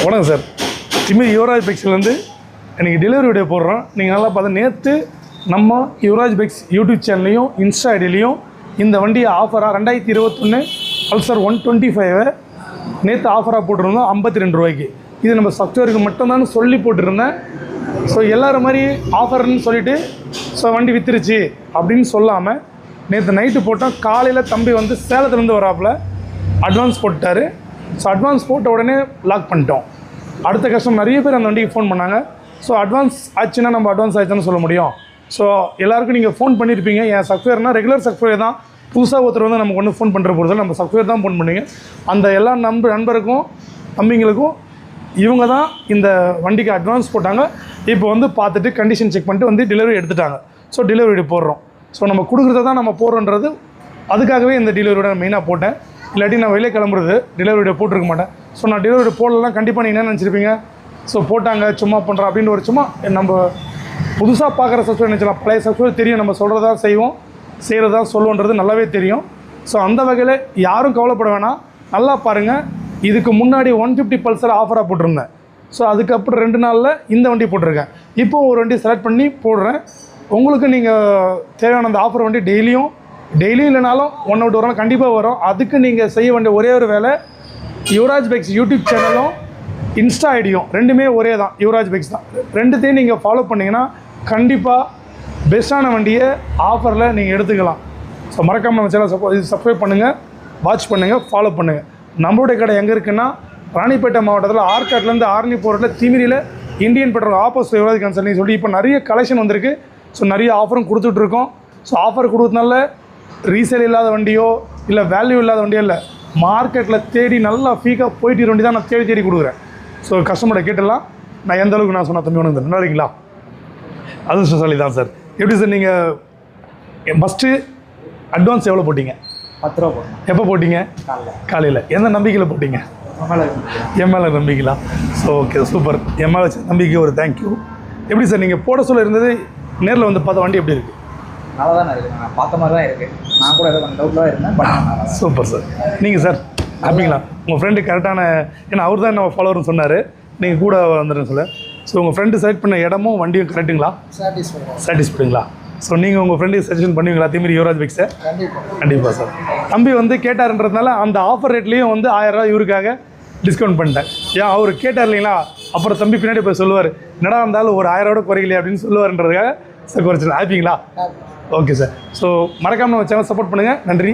வணக்கம் சார். இதுமாரி யுவராஜ் பைக்ஸ்லேருந்து எனக்கு டெலிவரி வீடியோ போடுறோம். நீங்கள் நல்லா பார்த்தா நேற்று நம்ம யுவராஜ் பைக்ஸ் யூடியூப் சேனல்லையும் இன்ஸ்டா ஐடியிலையும் இந்த வண்டியை ஆஃபராக 2021 பல்சர் 125 நேற்று ஆஃபராக போட்டிருந்தோம் 52 ரூபாய்க்கு. இது நம்ம சாஃப்ட்வேருக்கு மட்டும்தான் சொல்லி போட்டிருந்தேன். ஸோ எல்லோரும் மாதிரி ஆஃபர்னு சொல்லிவிட்டு ஸோ வண்டி விற்றுருச்சு அப்படின்னு சொல்லாமல் நேற்று நைட்டு போட்டோம். காலையில் தம்பி வந்து சேலத்துலேருந்து வராப்பில் அட்வான்ஸ் போட்டார். ஸோ அட்வான்ஸ் போட்ட உடனே லாக் பண்ணிட்டோம். அடுத்த கஸ்டமர் நிறைய பேர் அந்த வண்டிக்கு ஃபோன் பண்ணாங்க. ஸோ அட்வான்ஸ் ஆச்சுன்னா நம்ம அட்வான்ஸ் ஆச்சுன்னு சொல்ல முடியும். ஸோ எல்லாருக்கும் நீங்கள் ஃபோன் பண்ணியிருப்பீங்க. என் சாஃப்ட்வேர்னால் ரெகுலர் சாஃப்ட்வேர் தான். புதுசாக ஒருத்தர் வந்து நமக்கு ஒன்று ஃபோன் பண்ணுற பொறுத்தவரை நம்ம சாஃப்ட்வேர் தான் ஃபோன் பண்ணுவீங்க. அந்த எல்லா நண்பருக்கும் தம்பிங்களுக்கும் இவங்க தான் இந்த வண்டிக்கு அட்வான்ஸ் போட்டாங்க. இப்போ வந்து பார்த்துட்டு கண்டிஷன் செக் பண்ணிட்டு வந்து டெலிவரி எடுத்துட்டாங்க. ஸோ டெலிவரி போடுறோம். ஸோ நம்ம கொடுக்குறத தான் நம்ம போடுறோன்றது அதுக்காகவே இந்த டெலிவரியோட நான் மெயினாக போட்டேன். இல்லாட்டி நான் வெளியே கிளம்புறது டெலிவரி போட்டிருக்க மாட்டேன். ஸோ நான் டெலிவரி போடலாம் கண்டிப்பாக நீங்கள் என்ன நினச்சிருப்பீங்க, ஸோ போட்டாங்க சும்மா பண்ணுறோம் அப்படின்னு ஒரு சும்மா நம்ம புதுசாக பார்க்குற சாஃப்ட்வேர் நினச்சலாம். பழைய சாஃப்ட்வேர் தெரியும், நம்ம சொல்கிறதா செய்வோம், செய்கிறதா சொல்லுவோன்றது நல்லாவே தெரியும். ஸோ அந்த வகையில் யாரும் கவலைப்பட வேணாம். நல்லா பாருங்கள். இதுக்கு முன்னாடி 150 பல்சர் ஆஃபராக போட்டிருந்தேன். ஸோ அதுக்கப்புறம் 2 நாளில் இந்த வண்டி போட்டிருக்கேன். இப்போது ஒரு வண்டி செலக்ட் பண்ணி போடுறேன். உங்களுக்கு நீங்கள் தேவையான அந்த ஆஃபர் வண்டி டெய்லியும் இல்லைனாலும் 1 out 1 நாள் கண்டிப்பாக வரும். அதுக்கு நீங்கள் செய்ய வேண்டிய ஒரே ஒரு வேலை, யுவராஜ் பைக்ஸ் யூடியூப் சேனலும் இன்ஸ்டா ஐடியும் ரெண்டுமே ஒரே தான், யுவராஜ் பைக்ஸ் தான். ரெண்டுத்தையும் நீங்கள் ஃபாலோ பண்ணிங்கன்னா கண்டிப்பாக பெஸ்ட்டான வண்டியை ஆஃபரில் நீங்கள் எடுத்துக்கலாம். ஸோ மறக்காமல் நம்ம சேனல் சப்ஸ்கிரைப் பண்ணுங்கள், வாட்ச் பண்ணுங்கள், ஃபாலோ பண்ணுங்கள். நம்மளுடைய கடை எங்கே இருக்குன்னா ராணிப்பேட்டை மாவட்டத்தில் ஆர்காட்லேருந்து ஆர்னி போகிறதுல திமிரியில் Indian petrol opposite Yuvaraj consulting சொல்லி இப்போ நிறைய கலெக்ஷன் வந்திருக்கு. ஸோ நிறைய ஆஃபரும் கொடுத்துட்ருக்கோம். ஸோ ஆஃபர் கொடுத்தனால ரீசேல் இல்லாத வண்டியோ இல்லை வேல்யூ இல்லாத வண்டியோ இல்லை, மார்க்கெட்டில் தேடி நல்லா ஃபீக்காக போயிட்டு வண்டி தான் நான் தேடி கொடுக்குறேன். ஸோ கஸ்டமரை கேட்டலாம் நான் எந்த அளவுக்கு நான் சொன்ன தம்பி ஒன்று நல்லா இருக்கீங்களா? அதிர்ஷ்டசாலி தான் சார். எப்படி சார் நீங்கள் ஃபஸ்ட்டு அட்வான்ஸ் எவ்வளோ போட்டிங்க? 10 ரூபா போட்டேன். எப்போ போட்டிங்க? காலையில். எந்த நம்பிக்கையில் போட்டிங்க? எம்எல்ஏ நம்பிக்கைலாம். So okay, super. எம்எல்ஏ நம்பிக்கை ஒரு தேங்க்யூ. எப்படி சார் நீங்கள் போட சொல்ல இருந்தது நேரில் வந்து பார்த்த வண்டி எப்படி இருக்குது? நல்லா தானே இருக்குது. நான் பார்த்த மாதிரி தான் இருக்குது. நான் கூட கொஞ்சம் டவுட்லாம் இருந்தேன், பட் சூப்பர் சார். நீங்கள் சார் ஹாப்பிங்களா? உங்கள் ஃப்ரெண்டு கரெக்டான, ஏன்னா அவர் தான் நம்ம ஃபாலோவர்னு சொன்னார், நீங்கள் கூட வந்துடுன்னு சொல்ல. ஸோ உங்கள் ஃப்ரெண்டு செலக்ட் பண்ண இடமும் வண்டியும் கரெக்டுங்களா? சாட்டிஸ்ஃபைடுங்களா? ஸோ நீங்கள் உங்கள் ஃப்ரெண்டுக்கு சஜஷன் பண்ணுவீங்களா அதேமாரி யுவராஜ் பைக்ஸை? கண்டிப்பாக சார். தம்பி வந்து கேட்டாருன்றதுனால அந்த ஆஃபர் ரேட்லேயும் வந்து 1000 ரூபா இவருக்காக டிஸ்கவுண்ட் பண்ணிட்டேன். ஏன் அவர் கேட்டார் இல்லைங்களா, அப்புறம் தம்பி பின்னாடி போய் சொல்லுவார், என்னடா இருந்தாலும் ஒரு 1000 ரூபா குறையிலே அப்படின்னு சொல்லுவார்ன்றதுக்காக சார் குறைச்சிடலாம். ஹாப்பிங்களா? Okay sir. ஸோ மறக்காமல் நம்ம சேனல் சப்போர்ட் பண்ணுங்கள். நன்றி.